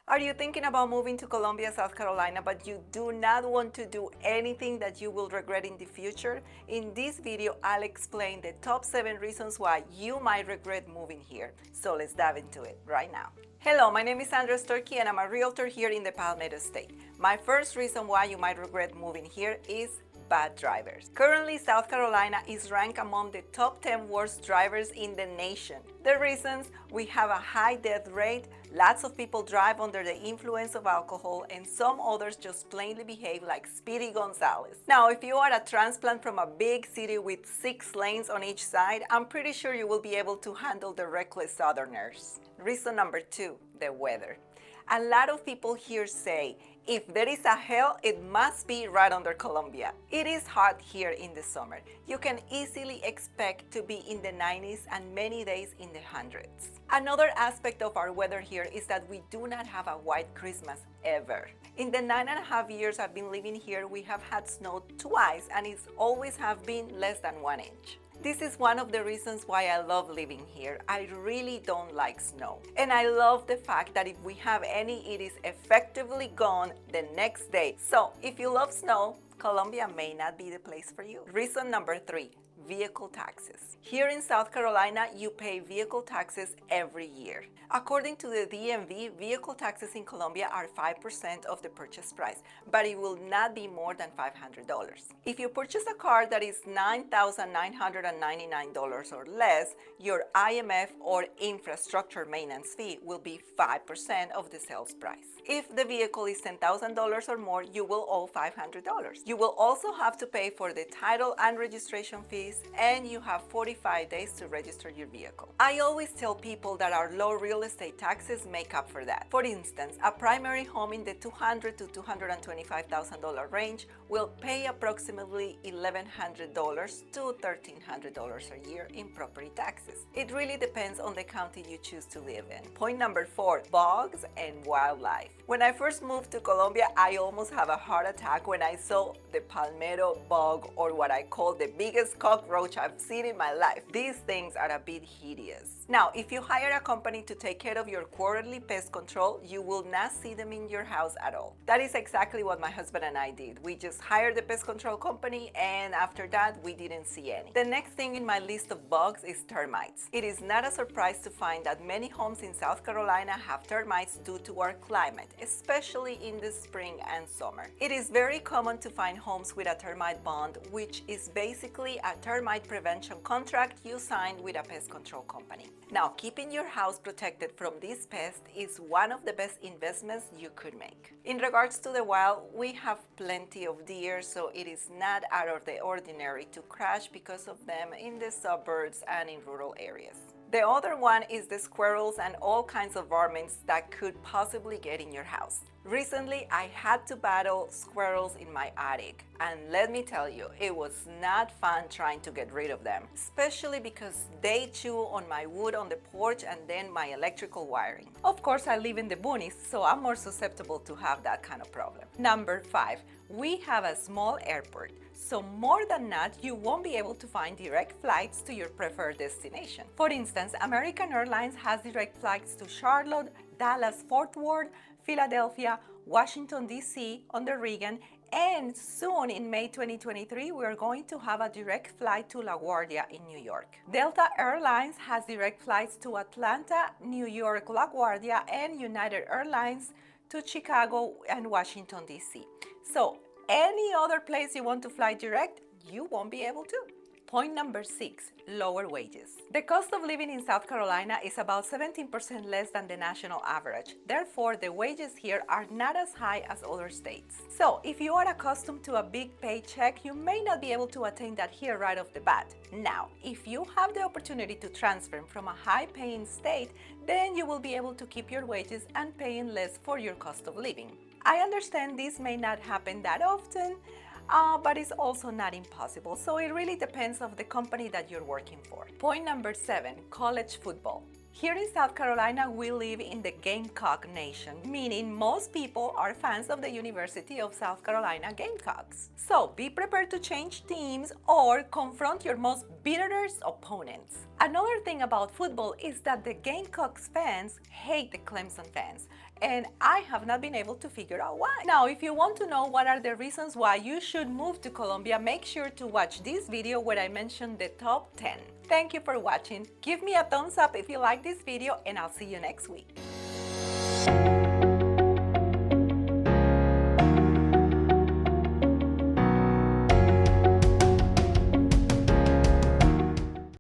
Are you thinking about moving to Columbia, South Carolina, but you do not want to do anything that you will regret in the future? In this video, I'll explain the top 7 reasons why you might regret moving here. So let's dive into it right now. Hello, my name is Sandra and I'm a realtor here in the Palmetto State. My first reason why you might regret moving here is bad drivers. Currently, South Carolina is ranked among the top 10 worst drivers in the nation. The reasons: we have a high death rate, lots of people drive under the influence of alcohol, and some others just plainly behave like Speedy Gonzales. Now, if you are a transplant from a big city with 6 lanes on each side, I'm pretty sure you will be able to handle the reckless Southerners. Reason number 2, the weather. A lot of people here say, if there is a hell, it must be right under Columbia. It is hot here in the summer. You can easily expect to be in the 90s and many days in the hundreds. Another aspect of our weather here is that we do not have a white Christmas ever. In the 9.5 years I've been living here, we have had snow twice, and it's always have been less than 1 inch. This is one of the reasons why I love living here. I really don't like snow. And I love the fact that if we have any, it is effectively gone the next day. So if you love snow, Columbia may not be the place for you. Reason number 3, vehicle taxes. Here in South Carolina, you pay vehicle taxes every year. According to the DMV, vehicle taxes in Columbia are 5% of the purchase price, but it will not be more than $500. If you purchase a car that is $9,999 or less, your IMF or infrastructure maintenance fee will be 5% of the sales price. If the vehicle is $10,000 or more, you will owe $500. You will also have to pay for the title and registration fees, and you have 45 days to register your vehicle. I always tell people that our low real estate taxes make up for that. For instance, a primary home in the $200,000 to $225,000 range will pay approximately $1,100 to $1,300 a year in property taxes. It really depends on the county you choose to live in. Point number 4, bugs and wildlife. When I first moved to Columbia, I almost had a heart attack when I saw the palmetto bug, or what I call the biggest cockroach I've seen in my life. These things are a bit hideous. Now, if you hire a company to take care of your quarterly pest control, you will not see them in your house at all. That is exactly what my husband and I did. We just hired the pest control company, and after that, we didn't see any. The next thing in my list of bugs is termites. It is not a surprise to find that many homes in South Carolina have termites due to our climate, especially in the spring and summer. It is very common to find homes with a termite bond, which is basically a termite prevention contract you signed with a pest control company. Now, keeping your house protected from this pest is one of the best investments you could make. In regards to the wild, we have plenty of deer, so it is not out of the ordinary to crash because of them in the suburbs and in rural areas. The other one is the squirrels and all kinds of varmints that could possibly get in your house. Recently, I had to battle squirrels in my attic, and let me tell you, it was not fun trying to get rid of them, especially because they chew on my wood on the porch and then my electrical wiring. Of course, I live in the boonies, so I'm more susceptible to have that kind of problem. Number 5, we have a small airport, so more than not, you won't be able to find direct flights to your preferred destination. For instance, American Airlines has direct flights to Charlotte, Dallas, Fort Worth, Philadelphia, Washington, D.C. on the Reagan, and soon in May 2023, we are going to have a direct flight to LaGuardia in New York. Delta Airlines has direct flights to Atlanta, New York, LaGuardia, and United Airlines to Chicago and Washington, D.C. So any other place you want to fly direct, you won't be able to. Point number 6, lower wages. The cost of living in South Carolina is about 17% less than the national average. Therefore, the wages here are not as high as other states. So, if you are accustomed to a big paycheck, you may not be able to attain that here right off the bat. Now, if you have the opportunity to transfer from a high-paying state, then you will be able to keep your wages and paying less for your cost of living. I understand this may not happen that often, but it's also not impossible, so it really depends on the company that you're working for. Point number 7, college football. Here in South Carolina, we live in the Gamecock Nation, meaning most people are fans of the University of South Carolina Gamecocks. So be prepared to change teams or confront your most bitterest opponents. Another thing about football is that the Gamecocks fans hate the Clemson fans, and I have not been able to figure out why. Now, if you want to know what are the reasons why you should move to Colombia, make sure to watch this video where I mentioned the top 10. Thank you for watching. Give me a thumbs up if you like this video, and I'll see you next week.